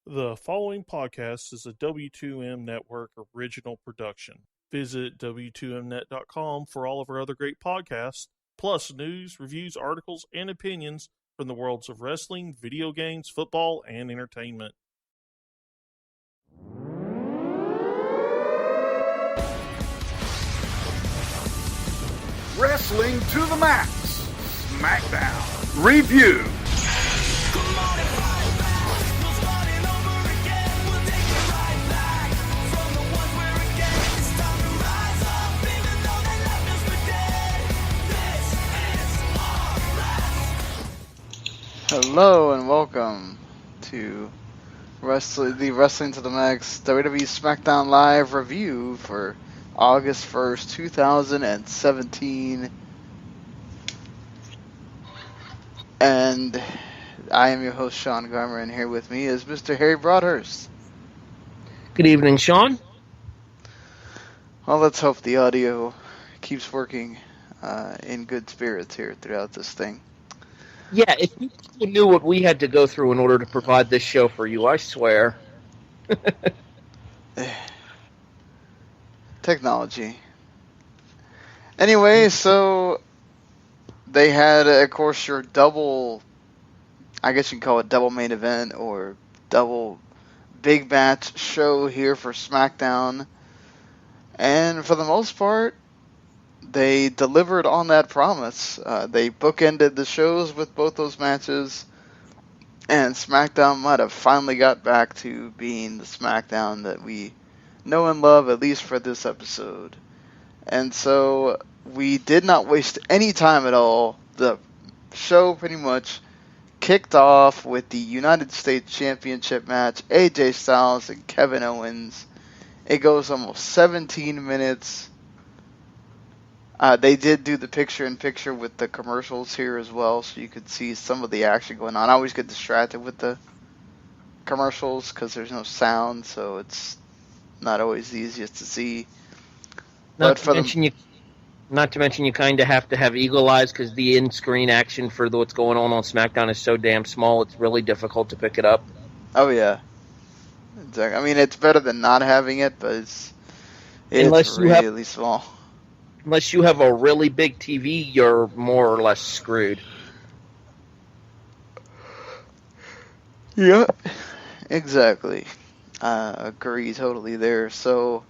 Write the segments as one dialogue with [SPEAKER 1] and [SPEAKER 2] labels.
[SPEAKER 1] The following podcast is a W2M Network original production. Visit W2Mnet.com for all of our other great podcasts, plus news, reviews, articles, and opinions from the worlds of wrestling, video games, football, and entertainment.
[SPEAKER 2] Wrestling to the Max Smackdown Review.
[SPEAKER 3] Hello and welcome to the Wrestling to the Max WWE Smackdown Live review for August 1st, 2017. And I am your host, Sean Garmer, and here with me is Mr. Harry Broadhurst.
[SPEAKER 4] Good evening, Sean.
[SPEAKER 3] Well, let's hope the audio keeps working in good spirits here throughout this thing.
[SPEAKER 4] Yeah, if you knew what we had to go through in order to provide this show for you, I swear.
[SPEAKER 3] Technology. Anyway, so they had, of course, your double, I guess you can call it double main event or double big match show here for SmackDown. And for the most part, they delivered on that promise. They bookended the shows with both those matches, and SmackDown might have finally got back to being the SmackDown that we know and love, at least for this episode. And so we did not waste any time at all. The show pretty much kicked off with the United States Championship match, AJ Styles and Kevin Owens. It goes almost 17 minutes. They did do the picture-in-picture with the commercials here as well, so you could see some of the action going on. I always get distracted with the commercials because there's no sound, so it's not always the easiest to see.
[SPEAKER 4] Not to mention you kind of have to have eagle eyes because the in-screen action for what's going on SmackDown is so damn small, it's really difficult to pick it up.
[SPEAKER 3] Oh, yeah. Exactly. I mean, it's better than not having it, but it's really small.
[SPEAKER 4] Unless you have a really big TV, you're more or less screwed.
[SPEAKER 3] Yeah, exactly. Agree totally there. So,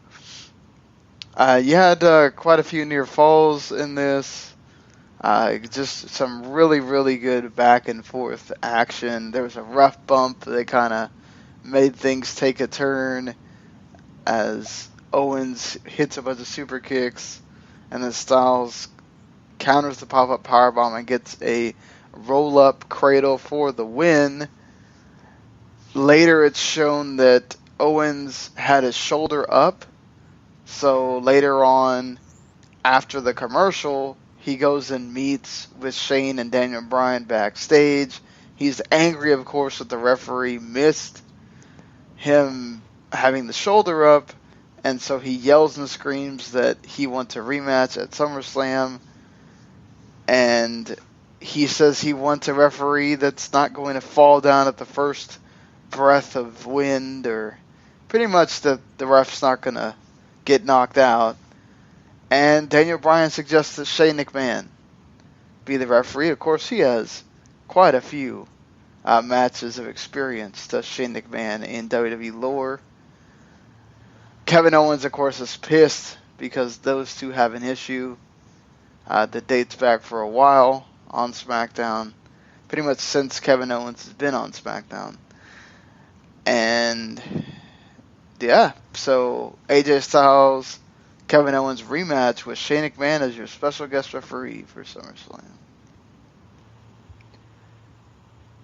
[SPEAKER 3] you had quite a few near falls in this. Just some really, really good back and forth action. There was a rough bump that kind of made things take a turn as Owens hits a bunch of super kicks. And then Styles counters the pop-up powerbomb and gets a roll-up cradle for the win. Later, it's shown that Owens had his shoulder up. So later on, after the commercial, he goes and meets with Shane and Daniel Bryan backstage. He's angry, of course, that the referee missed him having the shoulder up. And so he yells and screams that he wants a rematch at SummerSlam. And he says he wants a referee that's not going to fall down at the first breath of wind, or pretty much that the ref's not going to get knocked out. And Daniel Bryan suggests that Shane McMahon be the referee. Of course, he has quite a few matches of experience to Shane McMahon in WWE lore. Kevin Owens, of course, is pissed because those two have an issue that dates back for a while on SmackDown, pretty much since Kevin Owens has been on SmackDown. And, yeah, so AJ Styles, Kevin Owens rematch with Shane McMahon as your special guest referee for SummerSlam.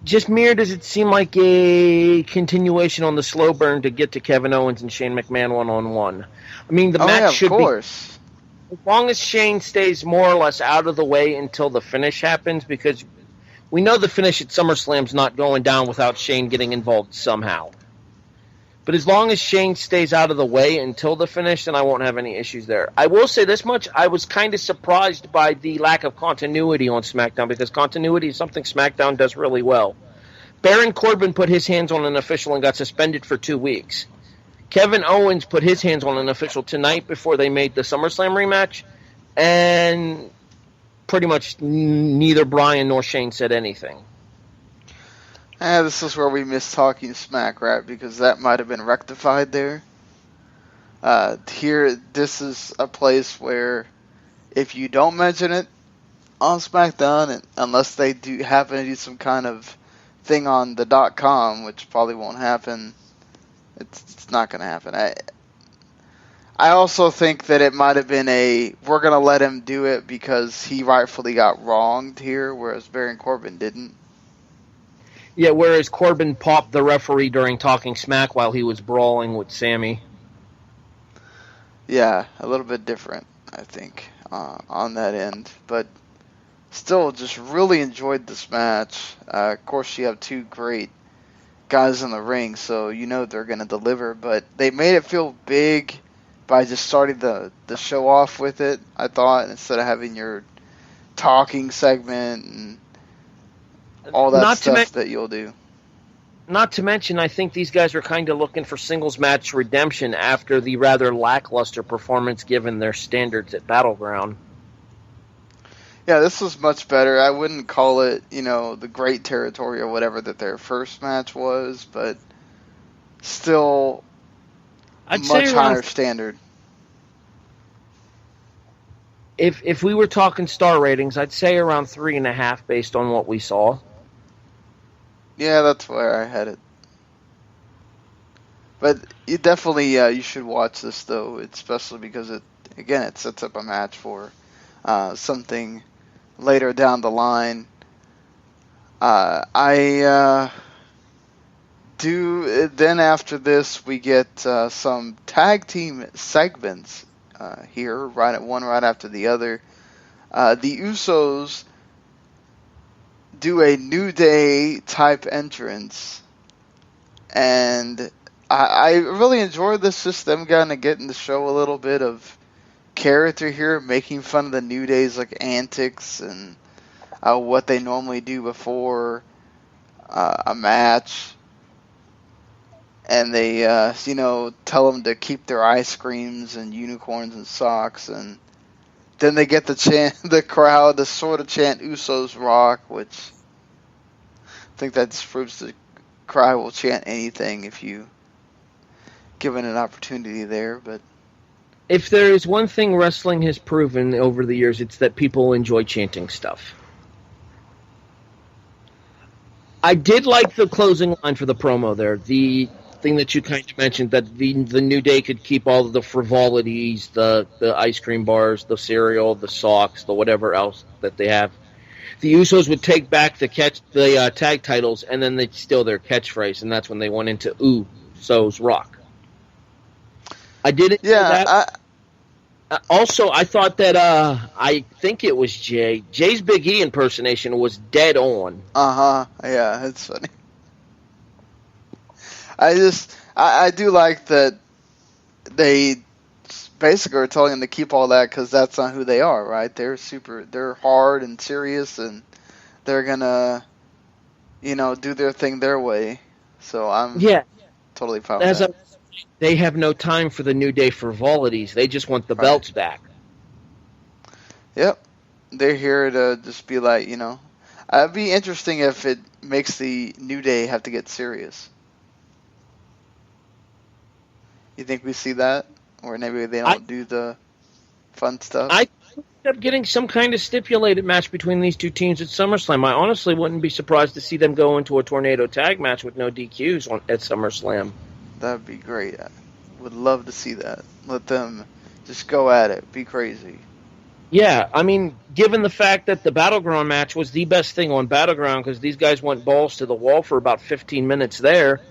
[SPEAKER 4] Just mere does it seem like a continuation on the slow burn to get to Kevin Owens and Shane McMahon one-on-one. I mean, the match should be... As long as Shane stays more or less out of the way until the finish happens, because we know the finish at SummerSlam's not going down without Shane getting involved somehow. But as long as Shane stays out of the way until the finish, then I won't have any issues there. I will say this much, I was kind of surprised by the lack of continuity on SmackDown, because continuity is something SmackDown does really well. Baron Corbin put his hands on an official and got suspended for 2 weeks. Kevin Owens put his hands on an official tonight before they made the SummerSlam rematch, and pretty much neither Bryan nor Shane said anything.
[SPEAKER 3] This is where we missed talking smack, right? Because that might have been rectified there. Here, this is a place where if you don't mention it on SmackDown, and unless they do happen to do some kind of thing on the .com, which probably won't happen, it's not going to happen. I also think that it might have been we're going to let him do it because he rightfully got wronged here, whereas Baron Corbin didn't.
[SPEAKER 4] Yeah, whereas Corbin popped the referee during Talking Smack while he was brawling with Sammy.
[SPEAKER 3] Yeah, a little bit different, I think, on that end. But still, just really enjoyed this match. Of course, you have two great guys in the ring, so you know they're going to deliver. But they made it feel big by just starting the show off with it, I thought, instead of having your talking segment and all that stuff that you'll do.
[SPEAKER 4] Not to mention, I think these guys are kind of looking for singles match redemption after the rather lackluster performance given their standards at Battleground.
[SPEAKER 3] Yeah, this was much better. I wouldn't call it, the great territory or whatever that their first match was, but still much higher standard.
[SPEAKER 4] If we were talking star ratings, I'd say around 3.5 based on what we saw.
[SPEAKER 3] Yeah, that's where I had it. But you definitely you should watch this though, especially because it sets up a match for something later down the line. Then after this we get some tag team segments here, one right after the other. The Usos do a New Day type entrance, and I really enjoyed this, just them kind of getting to show a little bit of character here, making fun of the New Day's antics and what they normally do before a match, and they tell them to keep their ice creams and unicorns and socks, and then they get the crowd to sort of chant Usos Rock, which I think that just proves the crowd will chant anything if you given an opportunity there. But
[SPEAKER 4] if there is one thing wrestling has proven over the years, it's that people enjoy chanting stuff. I did like the closing line for the promo there. The thing that you kind of mentioned, that the New Day could keep all of the frivolities, the ice cream bars, the cereal, the socks, the whatever else that they have. The Usos would take back the tag titles, and then they'd steal their catchphrase, and that's when they went into Usos Rock. I didn't see that. Also, I thought that, I think it was Jay's Big E impersonation was dead on.
[SPEAKER 3] Yeah, it's funny. I do like that they basically are telling them to keep all that because that's not who they are, right? They're hard and serious, and they're gonna, do their thing their way. So I'm totally fine with that.
[SPEAKER 4] They have no time for the New Day frivolities. They just want the belts back.
[SPEAKER 3] Yep. They're here to just be like, it'd be interesting if it makes the New Day have to get serious. You think we see that? Or maybe they don't do the fun stuff?
[SPEAKER 4] I end up getting some kind of stipulated match between these two teams at SummerSlam. I honestly wouldn't be surprised to see them go into a tornado tag match with no DQs at SummerSlam.
[SPEAKER 3] That'd be great. I would love to see that. Let them just go at it. Be crazy.
[SPEAKER 4] Yeah, I mean, given the fact that the Battleground match was the best thing on Battleground because these guys went balls to the wall for about 15 minutes there,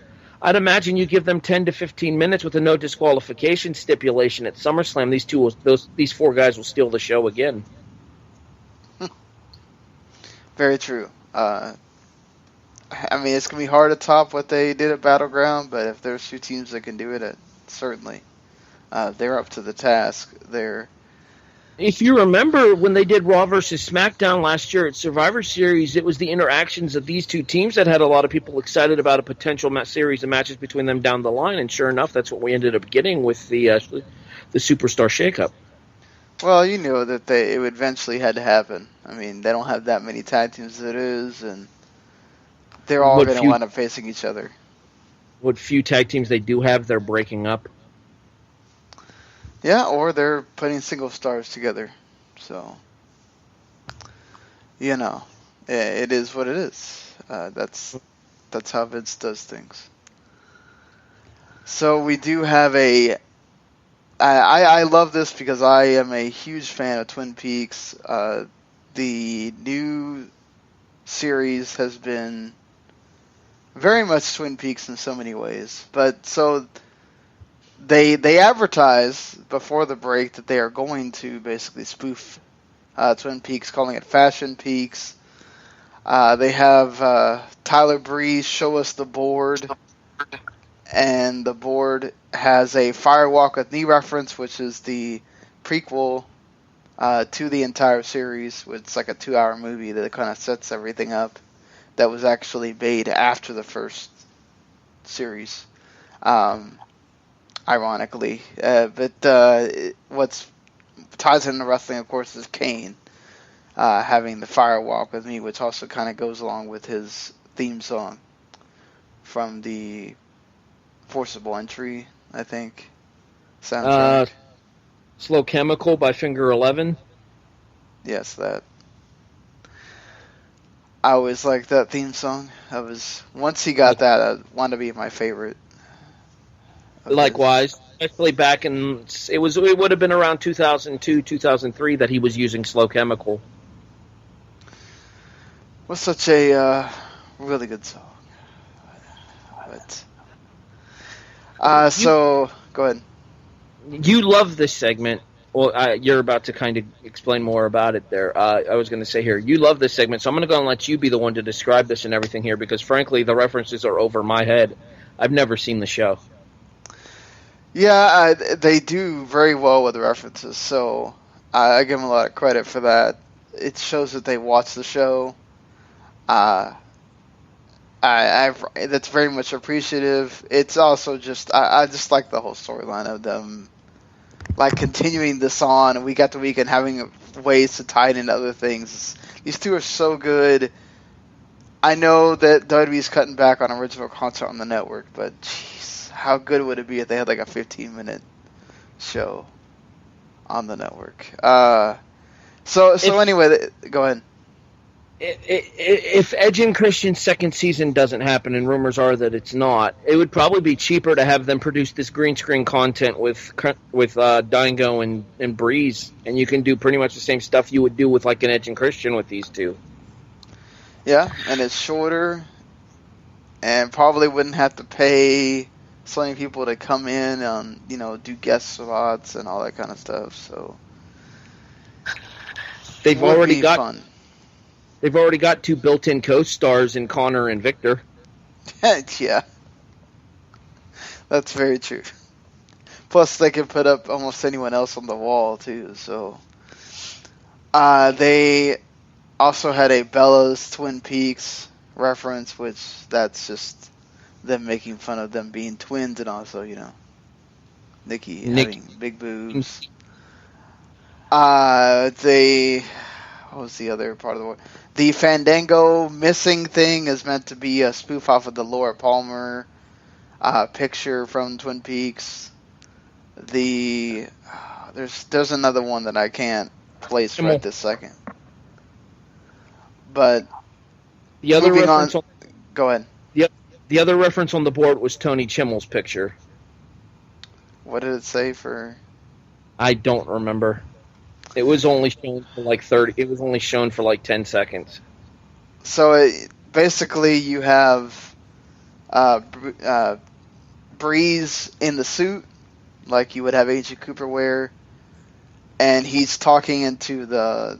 [SPEAKER 4] I'd imagine you give them 10 to 15 minutes with a no disqualification stipulation at SummerSlam. These four guys will steal the show again.
[SPEAKER 3] Very true. I mean, it's going to be hard to top what they did at Battleground, but if there's two teams that can do it, certainly they're up to the task there.
[SPEAKER 4] If you remember when they did Raw versus SmackDown last year at Survivor Series, it was the interactions of these two teams that had a lot of people excited about a potential series of matches between them down the line. And sure enough, that's what we ended up getting with the Superstar Shakeup.
[SPEAKER 3] Well, you knew that it would eventually had to happen. I mean, they don't have that many tag teams as it is, and they're all going to wind up facing each other.
[SPEAKER 4] What few tag teams they do have, they're breaking up.
[SPEAKER 3] Yeah, or they're putting single stars together. So, you know, it is what it is. That's how Vince does things. So we do have I love this because I am a huge fan of Twin Peaks. The new series has been very much Twin Peaks in so many ways. But so they advertise before the break that they are going to basically spoof Twin Peaks, calling it Fashion Peaks. They have Tyler Breeze show us the board, and the board has a Firewalk with Me reference, which is the prequel to the entire series. It's like a 2-hour movie that kind of sets everything up that was actually made after the first series, ironically. But what ties into wrestling, of course, is Kane having the Firewalk with Me, which also kind of goes along with his theme song from the Forcible Entry, I think, soundtrack.
[SPEAKER 4] Slow Chemical by Finger 11.
[SPEAKER 3] Yes, that. I always liked that theme song. Once he got that, I wanted to be my favorite.
[SPEAKER 4] Likewise, especially back in it would have been around 2002, 2003 that he was using Slow Chemical.
[SPEAKER 3] Was such a really good song. But so go ahead.
[SPEAKER 4] You love this segment. Well, you're about to kind of explain more about it there. I was going to say here, you love this segment, so I'm going to go and let you be the one to describe this and everything here, because frankly, the references are over my head. I've never seen the show.
[SPEAKER 3] Yeah, they do very well with the references, so I give them a lot of credit for that. It shows that they watch the show. That's very much appreciative. It's also just I just like the whole storyline of them, like continuing this on week after week and having ways to tie it into other things. These two are so good. I know that WWE's cutting back on original content on the network, but jeez, how good would it be if they had like a 15-minute show on the network? So anyway, go ahead.
[SPEAKER 4] If Edge and Christian's second season doesn't happen, and rumors are that it's not, it would probably be cheaper to have them produce this green screen content with Dingo and Breeze, and you can do pretty much the same stuff you would do with like an Edge and Christian with these two.
[SPEAKER 3] Yeah, and it's shorter, and probably wouldn't have to pay so many people to come in and do guest slots and all that kind of stuff. So
[SPEAKER 4] they've already got two built-in co-stars in Connor and Victor.
[SPEAKER 3] Yeah, that's very true. Plus, they can put up almost anyone else on the wall too. So they also had a Bella's Twin Peaks reference, which that's just them making fun of them being twins, and also Nikki having big boobs. What was the other part of the word? The Fandango missing thing is meant to be a spoof off of the Laura Palmer picture from Twin Peaks. There's another one that I can't place right this second. But
[SPEAKER 4] the other reference
[SPEAKER 3] go ahead.
[SPEAKER 4] The other reference on the board was Tony Chimmel's picture.
[SPEAKER 3] What did it say for?
[SPEAKER 4] I don't remember. It was only shown for like 30. It was only shown for like 10 seconds.
[SPEAKER 3] So basically, you have Breeze in the suit, like you would have Agent Cooper wear, and he's talking into the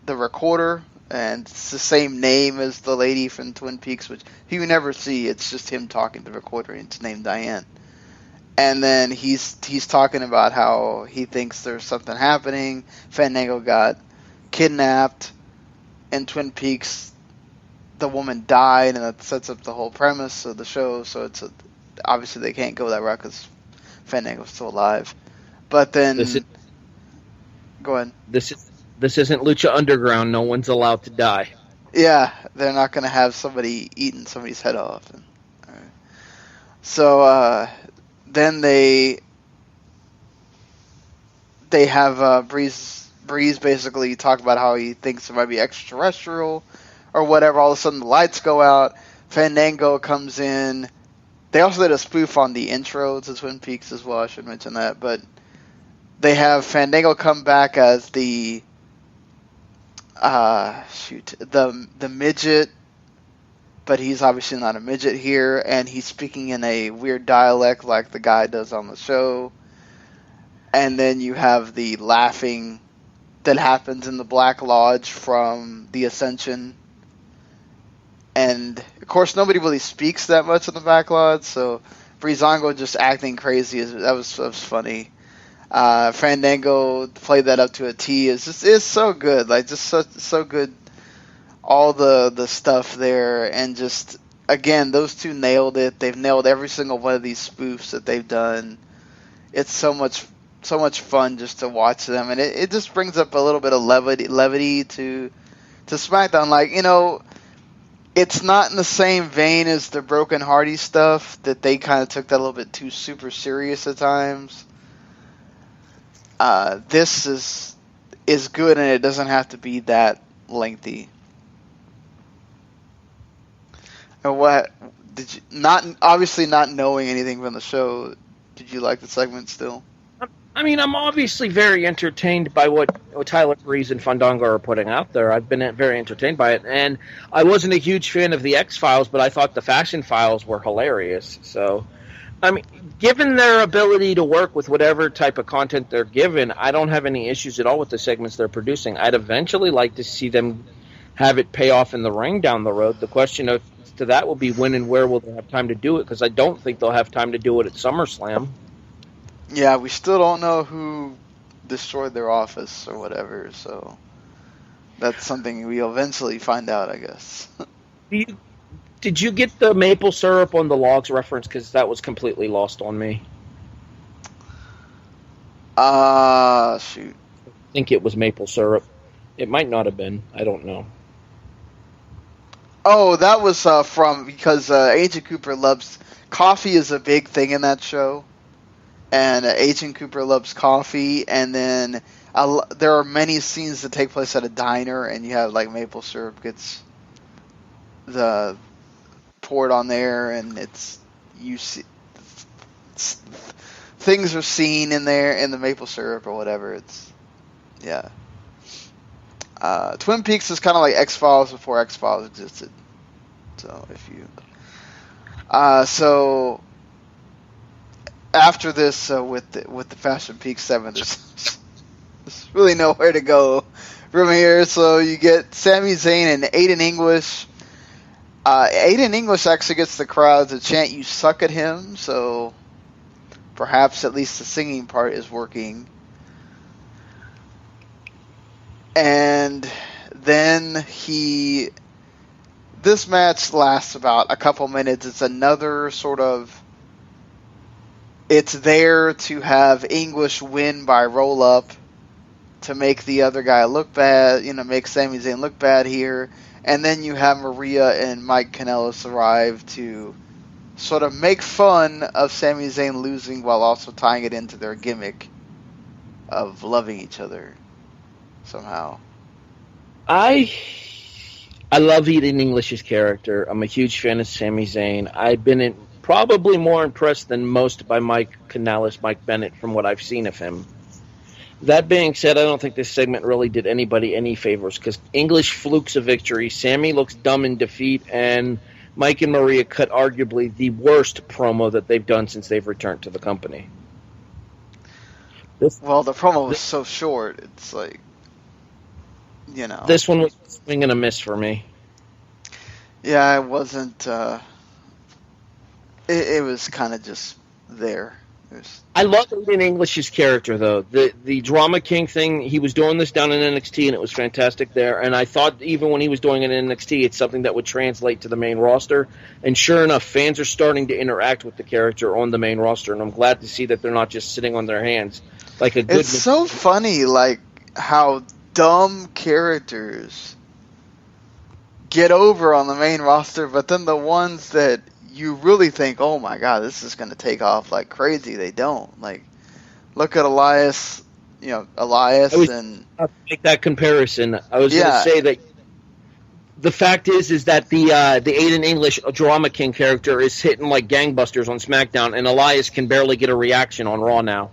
[SPEAKER 3] recorder, and it's the same name as the lady from Twin Peaks, which you never see. It's just him talking to the recorder, and it's named Diane. And then he's talking about how he thinks there's something happening. Fandango got kidnapped in Twin Peaks. The woman died, and that sets up the whole premise of the show. So obviously they can't go that route because Fandango's still alive. But then, go ahead.
[SPEAKER 4] This isn't Lucha Underground. No one's allowed to die.
[SPEAKER 3] Yeah, they're not going to have somebody eating somebody's head off. All right. So then they have Breeze basically talk about how he thinks it might be extraterrestrial or whatever. All of a sudden the lights go out. Fandango comes in. They also did a spoof on the intro to Twin Peaks as well. I should mention that. But they have Fandango come back as the midget, but he's obviously not a midget here, and he's speaking in a weird dialect like the guy does on the show. And then you have the laughing that happens in the Black Lodge from the Ascension. And, of course, nobody really speaks that much in the Black Lodge, so Breezango just acting crazy, that was funny. Fandango played that up to a T. It's so good, like just so good. All the stuff there, and just again, those two nailed it. They've nailed every single one of these spoofs that they've done. It's so much fun just to watch them, and it just brings up a little bit of levity to SmackDown. Like, it's not in the same vein as the Broken Hardy stuff that they kind of took that a little bit too super serious at times. This is good, and it doesn't have to be that lengthy. And what did you obviously not knowing anything from the show? Did you like the segment still?
[SPEAKER 4] I mean, I'm obviously very entertained by what Tyler Breeze and Fandango are putting out there. I've been very entertained by it, and I wasn't a huge fan of the X-Files, but I thought the Fashion Files were hilarious. So, I mean, given their ability to work with whatever type of content they're given, I don't have any issues at all with the segments they're producing. I'd eventually like to see them have it pay off in the ring down the road. The question to that will be when and where will they have time to do it, because I don't think they'll have time to do it at SummerSlam.
[SPEAKER 3] Yeah, we still don't know who destroyed their office or whatever, so that's something we'll eventually find out, I guess.
[SPEAKER 4] Did you get the maple syrup on the logs reference? Because that was completely lost on me.
[SPEAKER 3] Shoot.
[SPEAKER 4] I think it was maple syrup. It might not have been. I don't know.
[SPEAKER 3] Oh, that was because Agent Cooper loves coffee is a big thing in that show. And Agent Cooper loves coffee, and then there are many scenes that take place at a diner, and you have like maple syrup gets poured on there, and things are seen in there in the maple syrup or whatever. Twin Peaks is kind of like X-Files before X-Files existed. So so after this, with the Fashion Peak 7, there's really nowhere to go from here. So you get Sami Zayn and Aiden English. Aiden English actually gets the crowd to chant "You suck" at him. So perhaps at least the singing part is working. And then this match lasts about a couple minutes. It's another sort of, it's there to have English win by roll up to make the other guy look bad, make Sami Zayn look bad here. And then you have Maria and Mike Kanellis arrive to sort of make fun of Sami Zayn losing while also tying it into their gimmick of loving each other somehow.
[SPEAKER 4] I love Aiden English's character. I'm a huge fan of Sami Zayn. I've been probably more impressed than most by Mike Kanellis, Mike Bennett, from what I've seen of him. That being said, I don't think this segment really did anybody any favors, because English flukes a victory, Sammy looks dumb in defeat, and Mike and Maria cut arguably the worst promo that they've done since they've returned to the company.
[SPEAKER 3] The promo was so short, it's like,
[SPEAKER 4] This one was a swing and a miss for me.
[SPEAKER 3] Yeah, it wasn't, it was kind of just there.
[SPEAKER 4] I love Aiden English's character, though. The Drama King thing, he was doing this down in NXT, and it was fantastic there. And I thought even when he was doing it in NXT, it's something that would translate to the main roster. And sure enough, fans are starting to interact with the character on the main roster, and I'm glad to see that they're not just sitting on their hands. Like a good.
[SPEAKER 3] It's so funny, like, how dumb characters get over on the main roster, but then the ones that you really think, oh my god, this is going to take off like crazy, they don't. Like, look at Elias, and...
[SPEAKER 4] I'll make that comparison. I was going to say that the fact is that the Aiden English Drama King character is hitting like gangbusters on SmackDown, and Elias can barely get a reaction on Raw now.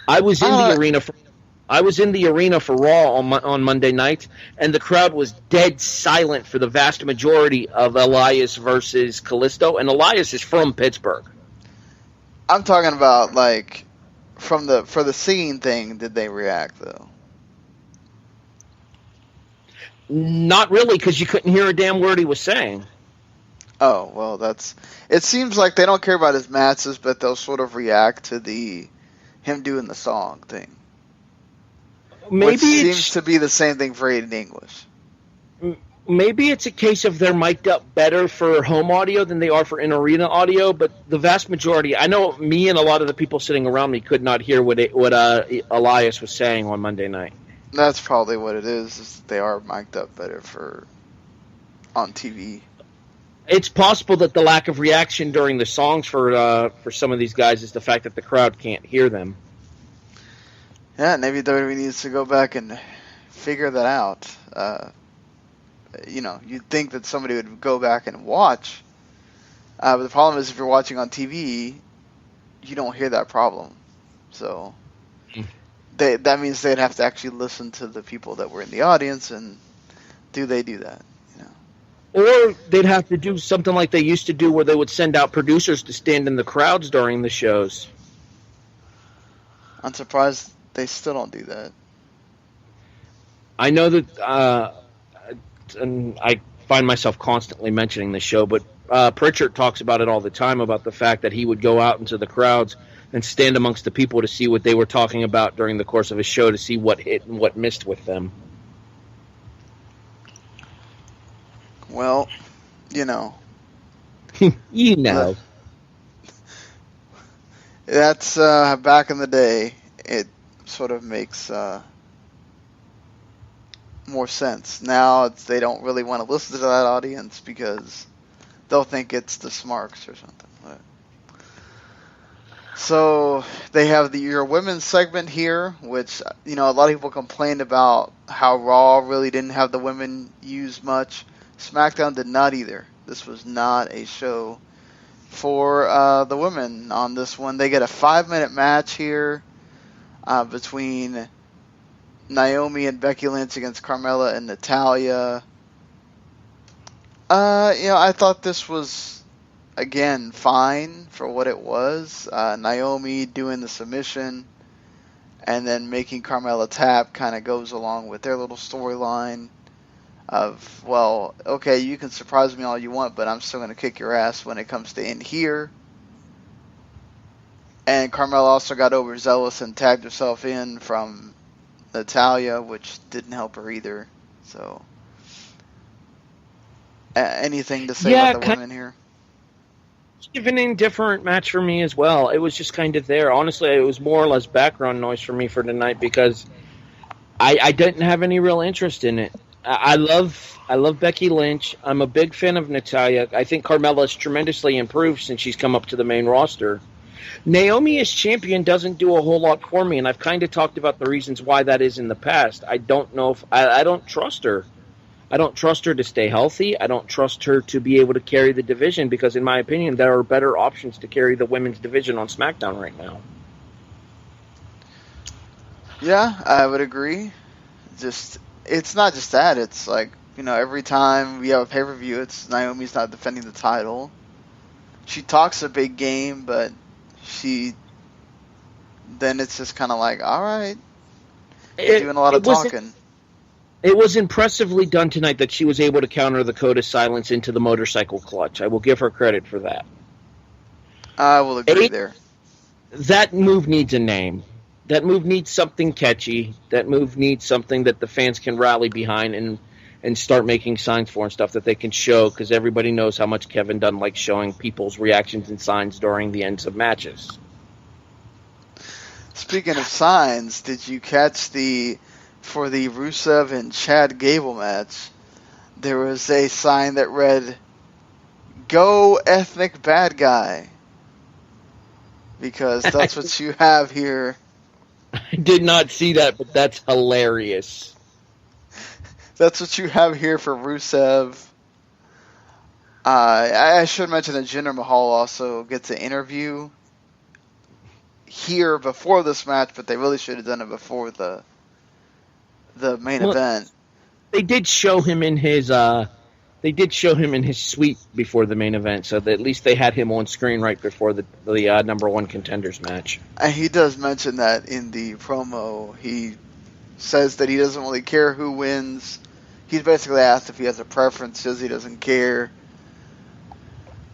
[SPEAKER 4] I was in the arena for Raw on Monday night, and the crowd was dead silent for the vast majority of Elias versus Kalisto, and Elias is from Pittsburgh.
[SPEAKER 3] I'm talking about, like, for the singing thing, did they react, though?
[SPEAKER 4] Not really, because you couldn't hear a damn word he was saying.
[SPEAKER 3] Oh, well, it seems like they don't care about his matches, but they'll sort of react to him doing the song thing.
[SPEAKER 4] Maybe
[SPEAKER 3] which seems to be the same thing for Aiden English.
[SPEAKER 4] Maybe it's a case of they're mic'd up better for home audio than they are for in-arena audio, but the vast majority, I know me and a lot of the people sitting around me could not hear what Elias was saying on Monday night.
[SPEAKER 3] That's probably what it is they are mic'd up better on TV.
[SPEAKER 4] It's possible that the lack of reaction during the songs for some of these guys is the fact that the crowd can't hear them.
[SPEAKER 3] Yeah, maybe WWE needs to go back and figure that out. You'd think that somebody would go back and watch. But the problem is if you're watching on TV, you don't hear that problem. So that means they'd have to actually listen to the people that were in the audience, and do they do that?
[SPEAKER 4] Or they'd have to do something like they used to do where they would send out producers to stand in the crowds during the shows.
[SPEAKER 3] I'm surprised they still don't do that.
[SPEAKER 4] I know that, and I find myself constantly mentioning this show, but Pritchard talks about it all the time, about the fact that he would go out into the crowds and stand amongst the people to see what they were talking about during the course of his show, to see what hit and what missed with them.
[SPEAKER 3] Well, you know. That's back in the day. It sort of makes more sense. Now they don't really want to listen to that audience because they'll think it's the Smarks or something. But... So they have your women's segment here, which, a lot of people complained about how Raw really didn't have the women used much. SmackDown did not either. This was not a show for the women on this one. They get a 5-minute match here between Naomi and Becky Lynch against Carmella and Natalya. I thought this was, again, fine for what it was. Naomi doing the submission and then making Carmella tap kind of goes along with their little storyline of, well, okay, you can surprise me all you want, but I'm still going to kick your ass when it comes to in here. And Carmella also got overzealous and tagged herself in from Natalya, which didn't help her either. So, anything to say about the women here?
[SPEAKER 4] Even indifferent match for me as well. It was just kind of there. Honestly, it was more or less background noise for me for tonight because I didn't have any real interest in it. I love Becky Lynch. I'm a big fan of Natalya. I think Carmella has tremendously improved since she's come up to the main roster. Naomi as champion doesn't do a whole lot for me, and I've kind of talked about the reasons why that is in the past. I don't know if I don't trust her. I don't trust her to stay healthy. I don't trust her to be able to carry the division because, in my opinion, there are better options to carry the women's division on SmackDown right now.
[SPEAKER 3] Yeah, I would agree. It's not just that. It's like, every time we have a pay-per-view, it's Naomi's not defending the title. She talks a big game, but then it's just kind of like, all right, you're doing a lot of talking.
[SPEAKER 4] It was impressively done tonight that she was able to counter the code of silence into the motorcycle clutch. I will give her credit for that.
[SPEAKER 3] I will agree there.
[SPEAKER 4] That move needs a name. That move needs something catchy. That move needs something that the fans can rally behind and start making signs for and stuff that they can show, because everybody knows how much Kevin doesn't like showing people's reactions and signs during the ends of matches.
[SPEAKER 3] Speaking of signs, did you catch for the Rusev and Chad Gable match, there was a sign that read, "Go ethnic bad guy," because that's what you have here.
[SPEAKER 4] I did not see that, but that's hilarious.
[SPEAKER 3] That's what you have here for Rusev. I should mention that Jinder Mahal also gets an interview here before this match, but they really should have done it before the main event.
[SPEAKER 4] They did show him in his suite before the main event, so that at least they had him on screen right before the number one contenders match.
[SPEAKER 3] And he does mention that in the promo. He says that he doesn't really care who wins. He's basically asked if he has a preference, says he doesn't care.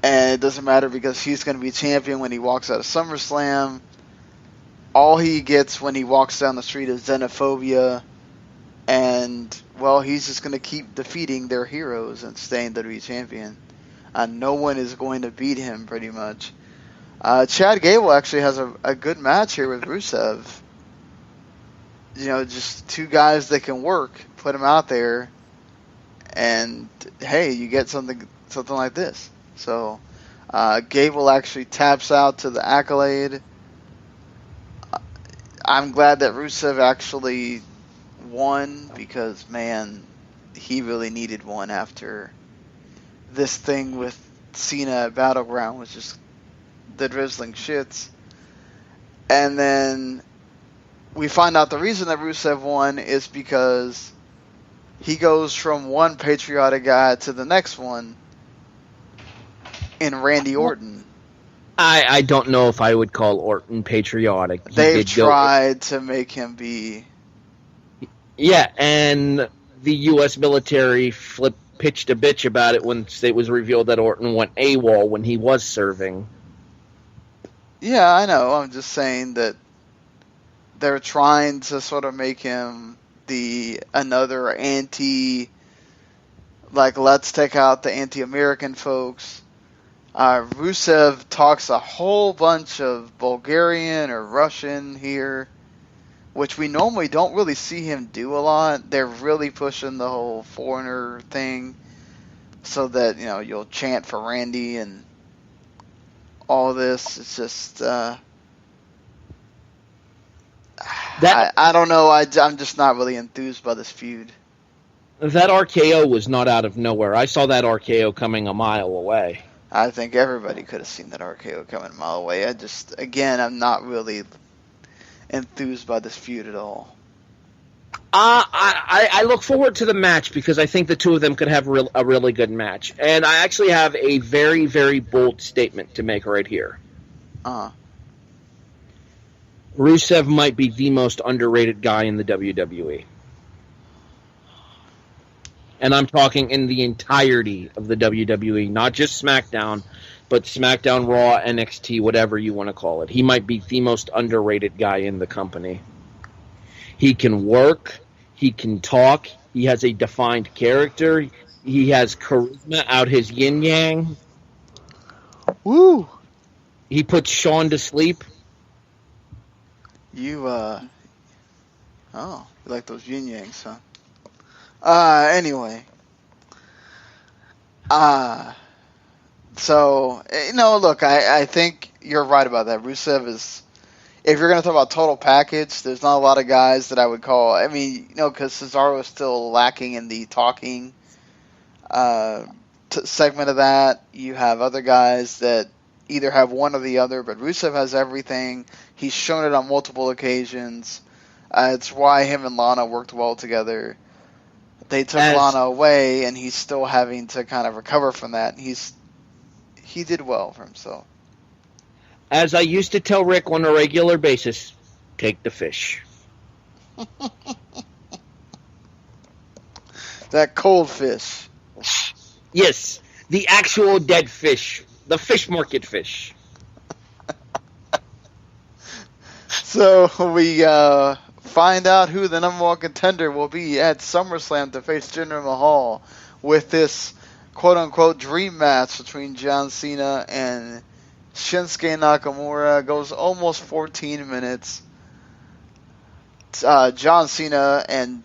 [SPEAKER 3] And it doesn't matter because he's going to be champion when he walks out of SummerSlam. All he gets when he walks down the street is xenophobia. And, well, he's just going to keep defeating their heroes and staying WWE champion. No one is going to beat him, pretty much. Chad Gable actually has a good match here with Rusev. You know, just two guys that can work. Put them out there. And, hey, you get something like this. So, Gable actually taps out to the Accolade. I'm glad that Rusev actually won because, man, he really needed one after this thing with Cena at Battleground was just the drizzling shits. And then we find out the reason that Rusev won is because he goes from one patriotic guy to the next one in Randy Orton.
[SPEAKER 4] I don't know if I would call Orton patriotic.
[SPEAKER 3] They've tried to make him be.
[SPEAKER 4] Yeah, and the U.S. military pitched a bitch about it when it was revealed that Orton went AWOL when he was serving.
[SPEAKER 3] Yeah, I know. I'm just saying that they're trying to sort of make him another let's take out the anti-American folks. Rusev talks a whole bunch of Bulgarian or Russian here, which we normally don't really see him do a lot. They're really pushing the whole foreigner thing so that, you know, you'll chant for Randy and all this. It's just, I don't know. I'm just not really enthused by this feud.
[SPEAKER 4] That RKO was not out of nowhere. I saw that RKO coming a mile away.
[SPEAKER 3] I think everybody could have seen that RKO coming a mile away. I'm not really enthused by this feud at all.
[SPEAKER 4] I look forward to the match because I think the two of them could have a really good match. And I actually have a very, very bold statement to make right here. Rusev might be the most underrated guy in the WWE. And I'm talking in the entirety of the WWE, not just SmackDown, but SmackDown, Raw, NXT, whatever you want to call it. He might be the most underrated guy in the company. He can work. He can talk. He has a defined character. He has charisma out his yin-yang.
[SPEAKER 3] Woo!
[SPEAKER 4] He puts Sean to sleep.
[SPEAKER 3] You like those yin-yangs, huh? Anyway. So, look, I think you're right about that. Rusev is, if you're going to talk about total package, there's not a lot of guys that I would call, because Cesaro is still lacking in the talking segment of that. You have other guys that either have one or the other, but Rusev has everything. He's shown it on multiple occasions. It's why him and Lana worked well together. They took Lana away, and he's still having to kind of recover from that. He did well for himself.
[SPEAKER 4] As I used to tell Rick on a regular basis, take the fish.
[SPEAKER 3] That cold fish.
[SPEAKER 4] Yes, the actual dead fish. The fish market fish.
[SPEAKER 3] So we find out who the number one contender will be at SummerSlam to face Jinder Mahal with this quote-unquote dream match between John Cena and Shinsuke Nakamura. Goes almost 14 minutes. John Cena and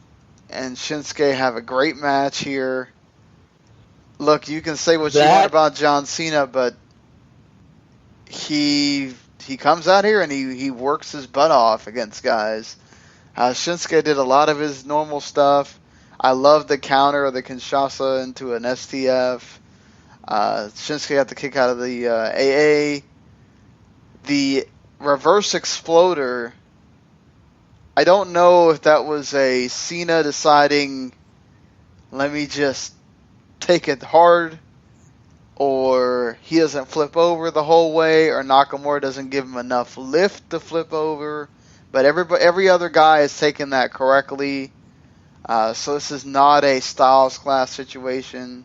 [SPEAKER 3] Shinsuke have a great match here. Look, you can say what you want about John Cena, but he comes out here and he works his butt off against guys. Shinsuke did a lot of his normal stuff. I love the counter of the Kinshasa into an STF. Shinsuke got the kick out of the AA. The reverse exploder, I don't know if that was a Cena deciding, let me just take it hard, or he doesn't flip over the whole way, or Nakamura doesn't give him enough lift to flip over. But every other guy is taking that correctly. So this is not a Styles Clash situation.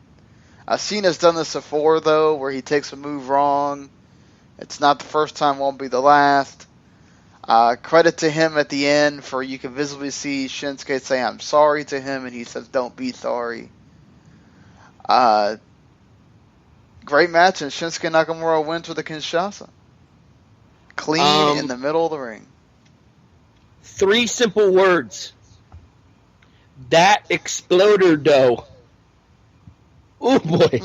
[SPEAKER 3] Cena's done this before, though, where he takes a move wrong. It's not the first time, won't be the last. Credit to him at the end for you can visibly see Shinsuke say, "I'm sorry" to him, and he says, "Don't be sorry." Great match, and Shinsuke Nakamura wins with a Kinshasa. Clean in the middle of the ring.
[SPEAKER 4] 3 simple words. That exploder dough. Oh boy.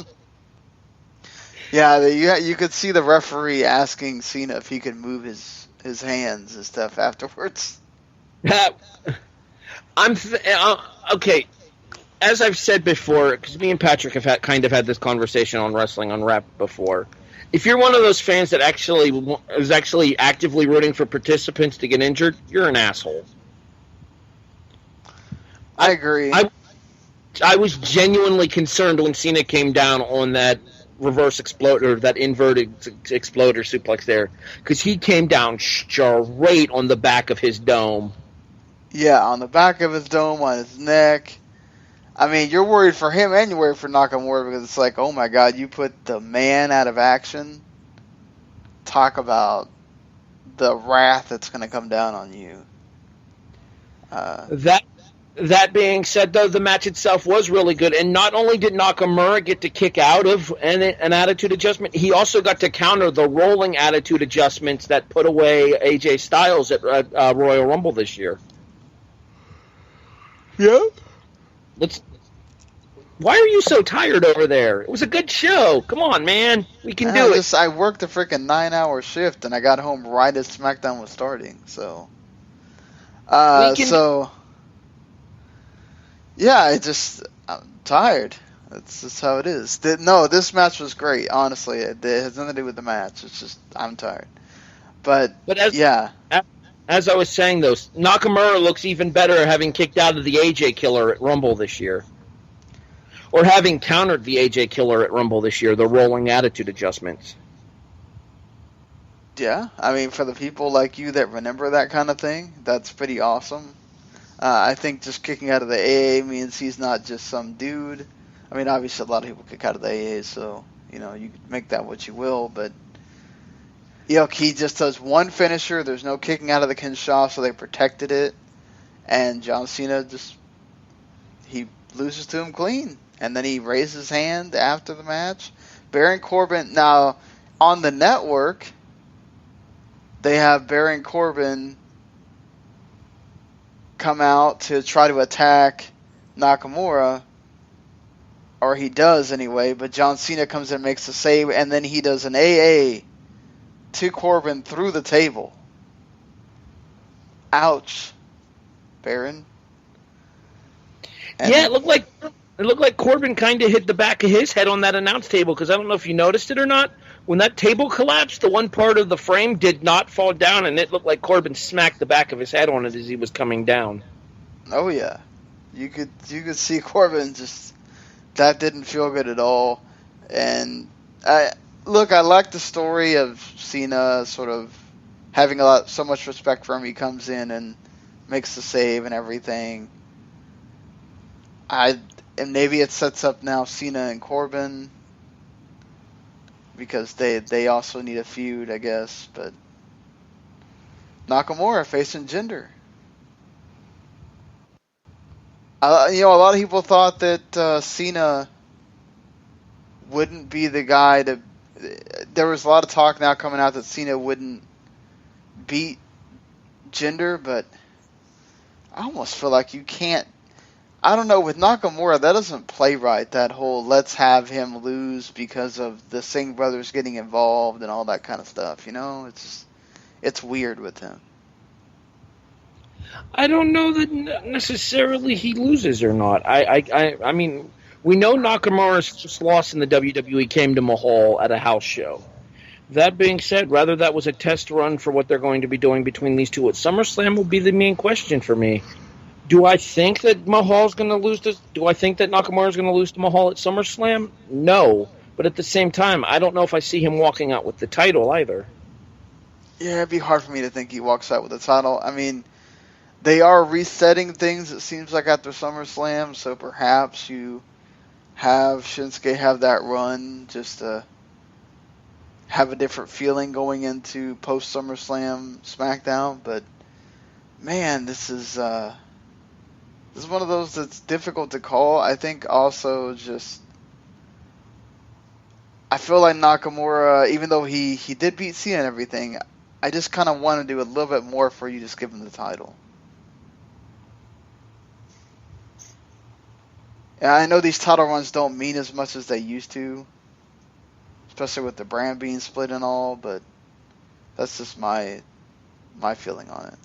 [SPEAKER 3] Yeah, you could see the referee asking Cena if he could move his hands and stuff afterwards.
[SPEAKER 4] Okay. As I've said before, because me and Patrick have had this conversation on Wrestling Unwrapped before. If you're one of those fans that is actually actively rooting for participants to get injured, you're an asshole.
[SPEAKER 3] I agree.
[SPEAKER 4] I was genuinely concerned when Cena came down on that reverse exploder, that inverted exploder suplex there, because he came down straight on the back of his dome.
[SPEAKER 3] Yeah, on the back of his dome, on his neck. I mean, you're worried for him and you're worried for Nakamura because it's like, oh my God, you put the man out of action. Talk about the wrath that's going to come down on you.
[SPEAKER 4] That being said, though, the match itself was really good. And not only did Nakamura get to kick out of an attitude adjustment, he also got to counter the rolling attitude adjustments that put away AJ Styles at Royal Rumble this year.
[SPEAKER 3] Yeah?
[SPEAKER 4] Why are you so tired over there? It was a good show. Come on, man. We can do it.
[SPEAKER 3] I worked a freaking 9-hour shift, and I got home right as SmackDown was starting. So, yeah, I'm tired. That's just how it is. No, this match was great, honestly. It has nothing to do with the match. It's just, I'm tired. But
[SPEAKER 4] as I was saying, though, Nakamura looks even better having kicked out of the AJ Killer at Rumble this year. Or having countered the AJ Killer at Rumble this year, the rolling attitude adjustments.
[SPEAKER 3] Yeah, I mean, for the people like you that remember that kind of thing, that's pretty awesome. I think just kicking out of the AA means he's not just some dude. I mean, obviously a lot of people kick out of the AA, so, you can make that what you will, but he just does one finisher. There's no kicking out of the Kinshasa, so they protected it, and John Cena he loses to him clean. And then he raised his hand after the match. Baron Corbin, now, on the network, they have Baron Corbin come out to try to attack Nakamura, or he does anyway, but John Cena comes in and makes a save, and then he does an AA to Corbin through the table. Ouch, Baron.
[SPEAKER 4] And it looked like Corbin kind of hit the back of his head on that announce table, because I don't know if you noticed it or not. When that table collapsed, the one part of the frame did not fall down, and it looked like Corbin smacked the back of his head on it as he was coming down.
[SPEAKER 3] Oh yeah, you could see Corbin just, that didn't feel good at all. And I like the story of Cena sort of having so much respect for him. He comes in and makes the save and everything. And maybe it sets up now Cena and Corbin, because they also need a feud, I guess. But Nakamura facing Jinder. A lot of people thought that Cena wouldn't be the guy to. There was a lot of talk now coming out that Cena wouldn't beat Jinder, but I almost feel like you can't. I don't know, with Nakamura, that doesn't play right, that whole let's have him lose because of the Singh brothers getting involved and all that kind of stuff, it's weird with him.
[SPEAKER 4] I don't know that necessarily he loses or not. I mean, we know Nakamura's first loss in the WWE came to Mahal at a house show. That being said, rather that was a test run for what they're going to be doing between these two at SummerSlam will be the main question for me. Do I think that Mahal's going to lose this? Do I think that Nakamura's going to lose to Mahal at SummerSlam? No. But at the same time, I don't know if I see him walking out with the title either.
[SPEAKER 3] Yeah, it'd be hard for me to think he walks out with the title. I mean, they are resetting things, it seems like, after SummerSlam, so perhaps you have Shinsuke have that run just to have a different feeling going into post-SummerSlam SmackDown. But, man, this is one of those that's difficult to call. I think also I feel like Nakamura, even though he did beat Cena and everything, I just kind of want to do a little bit more for you, just give him the title. Yeah, I know these title runs don't mean as much as they used to, especially with the brand being split and all, but that's just my feeling on it.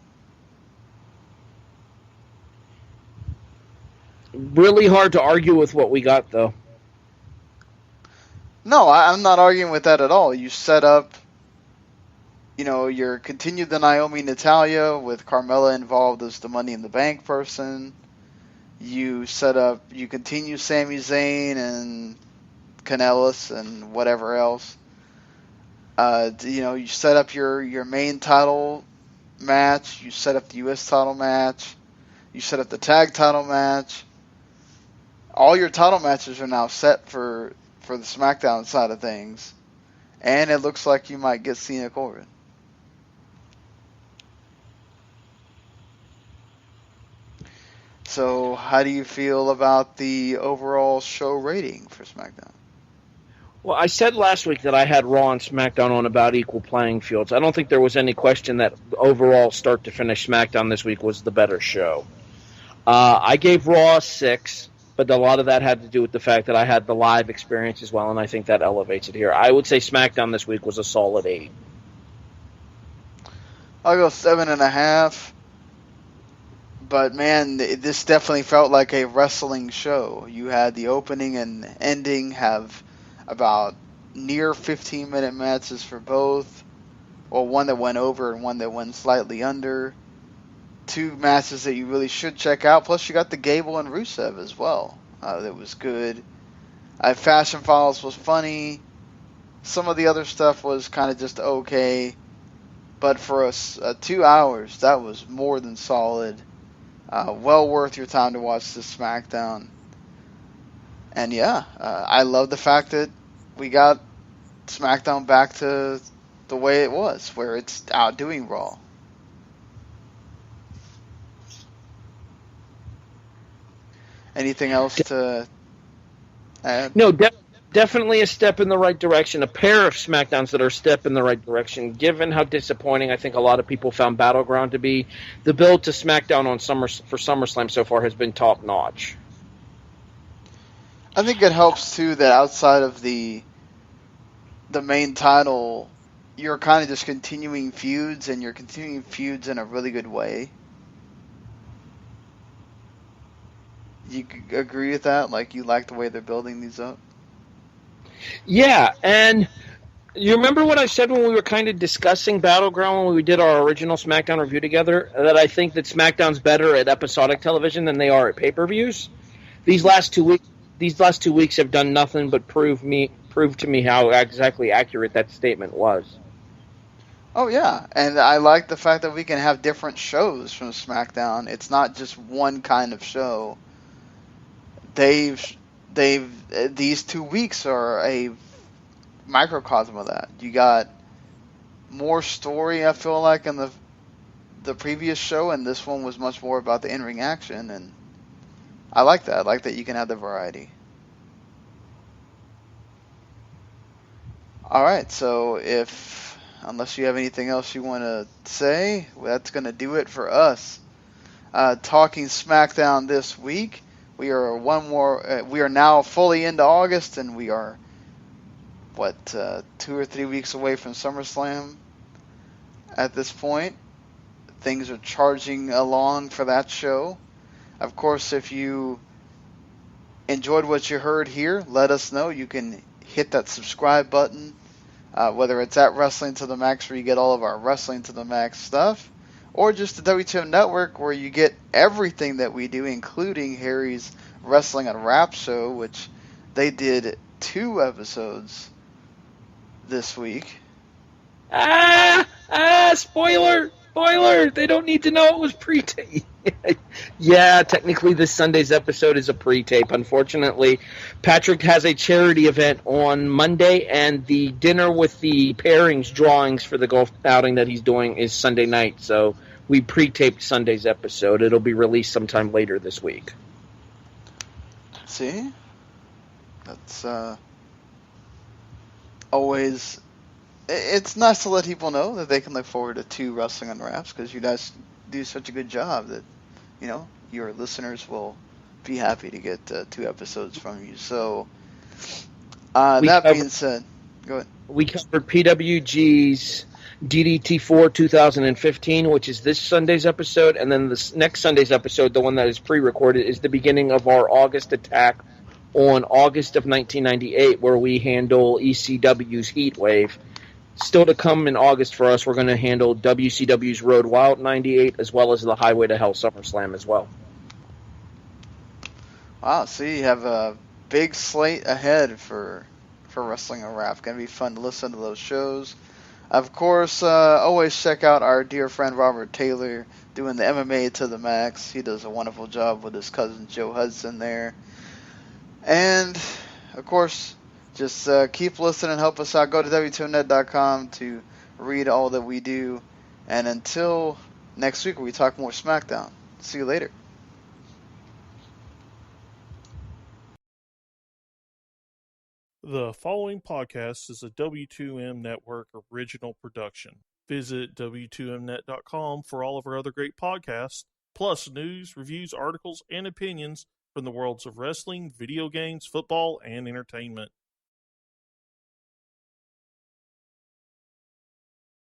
[SPEAKER 4] Really hard to argue with what we got, though.
[SPEAKER 3] No, I'm not arguing with that at all. You set up, you're continued the Naomi Natalya with Carmella involved as the Money in the Bank person. You continue Sami Zayn and Kanellis and whatever else. You set up your main title match. You set up the U.S. title match. You set up the tag title match. All your title matches are now set for the SmackDown side of things. And it looks like you might get Cena Corbin. So, how do you feel about the overall show rating for SmackDown?
[SPEAKER 4] Well, I said last week that I had Raw and SmackDown on about equal playing fields. I don't think there was any question that overall start to finish SmackDown this week was the better show. I gave Raw a 6, but a lot of that had to do with the fact that I had the live experience as well, and I think that elevates it here. I would say SmackDown this week was a solid 8.
[SPEAKER 3] I'll go 7.5. But, man, this definitely felt like a wrestling show. You had the opening and ending have about near 15-minute matches for both. Well, one that went over and one that went slightly under. 2 matches that you really should check out. Plus, you got the Gable and Rusev as well. That was good. Fashion Files was funny. Some of the other stuff was kind of just okay. But for us, 2 hours, that was more than solid. Well worth your time to watch this SmackDown. And I love the fact that we got SmackDown back to the way it was, where it's outdoing Raw. Anything else to add?
[SPEAKER 4] No, definitely a step in the right direction. A pair of SmackDowns that are a step in the right direction, given how disappointing I think a lot of people found Battleground to be. The build to SmackDown for SummerSlam so far has been top-notch.
[SPEAKER 3] I think it helps, too, that outside of the main title, you're kind of just continuing feuds, and you're continuing feuds in a really good way. You agree with that? Like, you like the way they're building these up?
[SPEAKER 4] Yeah, and you remember what I said when we were kind of discussing Battleground when we did our original SmackDown review together? That I think that SmackDown's better at episodic television than they are at pay-per-views? These last 2 weeks have done nothing but prove to me how exactly accurate that statement was.
[SPEAKER 3] Oh, yeah, and I like the fact that we can have different shows from SmackDown. It's not just one kind of show. These 2 weeks are a microcosm of that. You got more story, I feel like, in the previous show, and this one was much more about the in-ring action, and I like that. I like that you can have the variety. All right, so unless you have anything else you want to say, that's going to do it for us. Talking SmackDown this week. We are we are now fully into August, and we are 2 or 3 weeks away from SummerSlam at this point. Things are charging along for that show. Of course, if you enjoyed what you heard here, let us know. You can hit that subscribe button, whether it's at Wrestling to the Max, where you get all of our Wrestling to the Max stuff, or just the W2M Network, where you get everything that we do, including Harry's Wrestling and Rap show, which they did 2 episodes this week.
[SPEAKER 4] Spoiler! They don't need to know it was pre-tape. Yeah, technically this Sunday's episode is a pre-tape. Unfortunately, Patrick has a charity event on Monday, and the dinner with the pairings drawings for the golf outing that he's doing is Sunday night. So we pre-taped Sunday's episode. It'll be released sometime later this week.
[SPEAKER 3] See? That's always... It's nice to let people know that they can look forward to 2 Wrestling on Wraps, because you guys do such a good job that, your listeners will be happy to get 2 episodes from you. So, being said, go ahead.
[SPEAKER 4] We covered PWG's DDT4 2015, which is this Sunday's episode, and then this next Sunday's episode, the one that is pre-recorded, is the beginning of our August attack on August of 1998, where we handle ECW's Heatwave. Still to come in August for us, we're going to handle WCW's Road Wild 98, as well as the Highway to Hell SummerSlam as well.
[SPEAKER 3] Wow, so you have a big slate ahead for Wrestling and Rap. Going to be fun to listen to those shows. Of course, always check out our dear friend Robert Taylor doing the MMA to the Max. He does a wonderful job with his cousin Joe Hudson there. And, of course... just keep listening and help us out. Go to W2Mnet.com to read all that we do. And until next week, where we talk more SmackDown. See you later.
[SPEAKER 1] The following podcast is a W2M Network original production. Visit W2Mnet.com for all of our other great podcasts, plus news, reviews, articles, and opinions from the worlds of wrestling, video games, football, and entertainment.